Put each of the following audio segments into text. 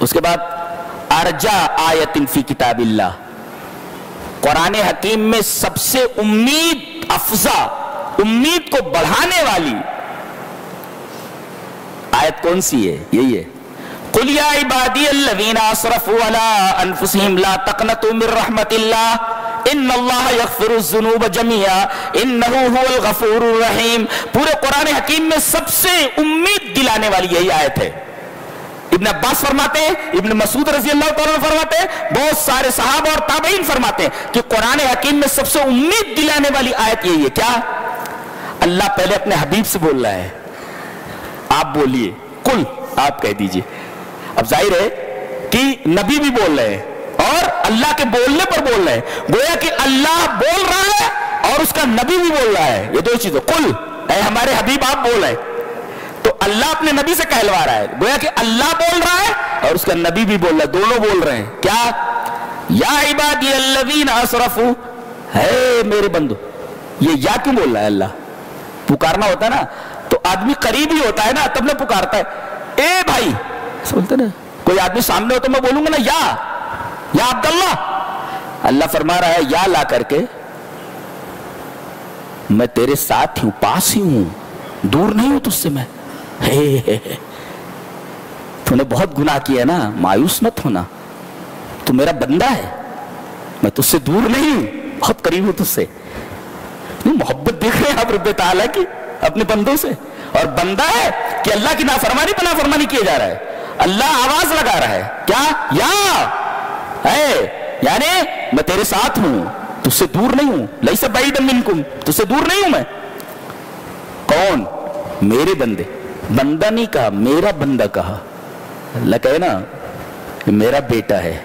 اس کے بعد ارجا آیت فی کتاب اللہ، قرآن حکیم میں سب سے امید افزا، امید کو بڑھانے والی آیت کون سی ہے؟ یہی ہے، قل یا عبادی الذین اسرفوا علی انفسہم لا تقنطوا من رحمت اللہ ان اللہ یغفر الذنوب جميعا انہ هو الغفور الرحیم۔ پورے قرآن حکیم میں سب سے امید دلانے والی یہی آیت ہے۔ ابن عباس فرماتے ہیں، ابن مسعود رضی اللہ تعالیٰ فرماتے ہیں، بہت سارے صحابہ اور تابعین فرماتے ہیں کہ قرآن حکیم میں سب سے امید دلانے والی آیت یہی ہے۔ کیا؟ اللہ پہلے اپنے حبیب سے بول رہا ہے، آپ بولیے، قل، آپ کہہ دیجئے۔ اب ظاہر ہے کہ نبی بھی بول رہے ہیں اور اللہ کے بولنے پر بول رہے ہیں، گویا کہ اللہ بول رہا ہے اور اس کا نبی بھی بول رہا ہے، یہ دو چیزیں، قل، اے ہمارے حبیب آپ بول رہے ہیں، تو اللہ اپنے نبی سے کہلوا رہا ہے، گویا کہ اللہ بول رہا ہے اور اس کا نبی بھی بول رہا ہے، دونوں بول رہے ہیں۔ کیا؟ یا عبادی الذین اسرفوا، ہے میرے بندو۔ یہ یا کیوں بول رہا ہے؟ اللہ پکارنا ہوتا ہے نا تو آدمی قریب ہی ہوتا ہے نا، تب نہ پکارتا ہے، اے بھائی سنتے نا، کوئی آدمی سامنے ہو تو میں بولوں گا نا یا عبداللہ۔ اللہ فرما رہا ہے یا لا کر کے میں تیرے ساتھ ہوں، پاس ہی ہوں، دور نہیں ہوں تجھ سے میں۔ تو نے بہت گناہ کیا ہے نا، مایوس مت ہونا، تو میرا بندہ ہے، میں تجھ سے دور نہیں ہوں، بہت قریب ہوں تجھ سے۔ محبت دیکھ رہے ہیں آپ رب تعالیٰ کی اپنے بندوں سے، اور بندہ ہے کہ اللہ کی نافرمانی پہ نافرمانی کیے جا رہا ہے، اللہ آواز لگا رہا ہے، کیا؟ یا ہے، یعنی میں تیرے ساتھ ہوں، تجھ سے دور نہیں ہوں، لیس بعیدا منکم، تجھ سے دور نہیں ہوں میں۔ کون؟ میرے بندے، بندہ نہیں کہا، میرا بندہ کہا۔ اللہ کہے نا کہ میرا بیٹا ہے،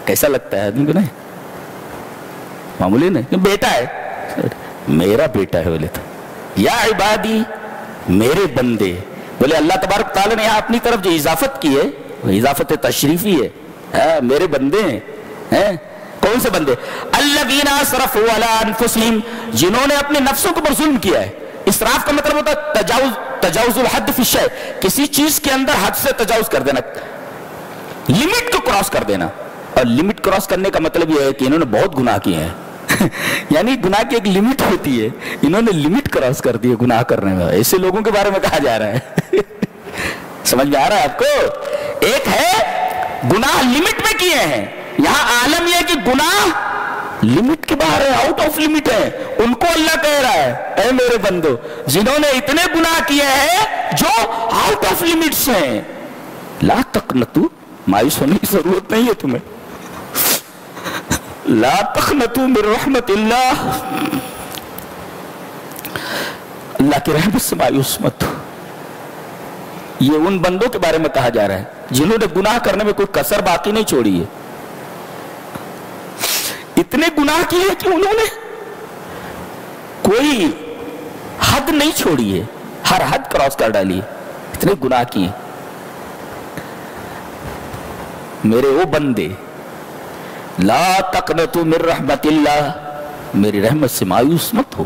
کیسا لگتا ہے آدمی کو؟ نہیں معمولی نہیں، بیٹا ہے، میرا بیٹا ہے بولے تو۔ یا عبادی، میرے بندے، بولے اللہ تبارک تعالیٰ نے یہاں اپنی طرف جو اضافت کی ہے وہ اضافت تشریفی ہے، میرے بندے ہیں۔ کون سے بندے؟ الذین اسرفوا علی انفسہم، جنہوں نے اپنے نفسوں کے اوپر ظلم کیا ہے۔ اسراف کا مطلب ہوتا ہے تجاوز الحد فی الشیء، کسی چیز کے اندر حد سے تجاوز کر دینا، لمٹ کو کراس کر دینا۔ اور لمٹ کراس کرنے کا مطلب یہ ہے کہ انہوں نے بہت گناہ کیے ہیں یعنی گناہ کی ایک لمٹ ہوتی ہے، انہوں نے لمٹ کراس کر دی ہے گناہ کرنے میں، ایسے لوگوں کے بارے میں کہا جا رہا ہے سمجھ میں آ رہا ہے آپ کو؟ ایک ہے گناہ لمٹ میں کیے ہیں، یہاں عالم یہ ہے کہ گناہ لمٹ کے باہر ہے، آؤٹ آف لمٹ ہے، ان کو اللہ کہہ رہا ہے اے میرے بندو جنہوں نے اتنے گناہ کیے ہیں جو آؤٹ آف لمٹس ہیں، لا تقنطوا، مایوس ہونے کی ضرورت نہیں ہے تمہیں، لا تقنطوا من رحمت اللہ، اللہ کی رحمت سے مایوس مت ہو۔ یہ ان بندوں کے بارے میں کہا جا رہا ہے جنہوں نے گناہ کرنے میں کوئی کسر باقی نہیں چھوڑی ہے، اتنے گناہ کیے کہ انہوں نے کوئی حد نہیں چھوڑی ہے، ہر حد کراس کر ڈالی ہے، اتنے گناہ کیے۔ میرے وہ بندے، لا تقنطوا من رحمت اللہ، میری رحمت سے مایوس مت ہو۔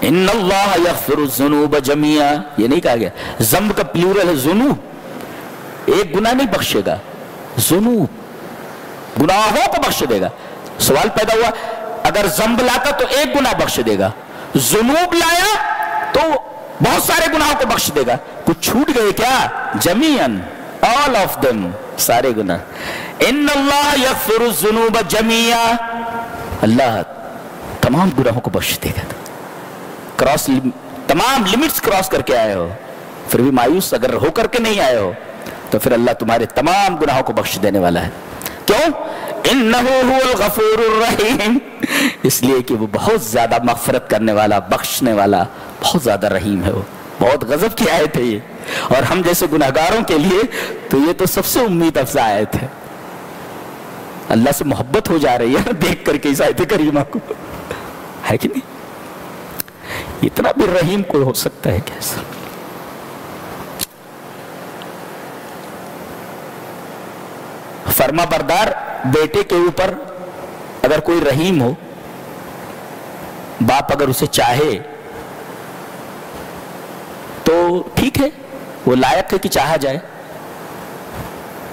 ان اللہ یغفر الذنوب جميعا، یہ نہیں کہا گیا، ذنب کا پلورل ہے ذنوب، ایک گناہ نہیں بخشے گا، ذنوب، گناہوں کو بخش دے گا۔ سوال پیدا ہوا اگر ذنب لاتا تو ایک گناہ بخش دے گا، ذنوب لایا تو بہت سارے گناہوں کو بخش دے گا، کچھ چھوٹ گئے کیا؟ جمیعاً، all of them، سارے گناہ۔ ان اللہ یغفر الذنوب جميعا، اللہ تمام گناہوں کو بخش دے گا۔ کراس، تمام لمٹس کراس کر کے آئے ہو، پھر بھی مایوس اگر ہو کر کے نہیں آئے ہو تو پھر اللہ تمہارے تمام گناہوں کو بخش دینے والا ہے۔ کیوں؟ انہ هو الغفور الرحیم، اس لیے کہ وہ بہت زیادہ مغفرت کرنے والا، بخشنے والا، بہت زیادہ رحیم ہے، وہ بہت غضب کی آیت ہے یہ، اور ہم جیسے گناہگاروں کے لیے تو یہ تو سب سے امید افزا آیت ہے۔ اللہ سے محبت ہو جا رہی ہے دیکھ کر کے اس آیت کریمہ کو، ہے کہ نہیں؟ اتنا بھی رحیم کوئی ہو سکتا ہے کیسا؟ فرما بردار بیٹے کے اوپر اگر کوئی رحیم ہو، باپ اگر اسے چاہے تو ٹھیک ہے، وہ لائق ہے کہ چاہا جائے،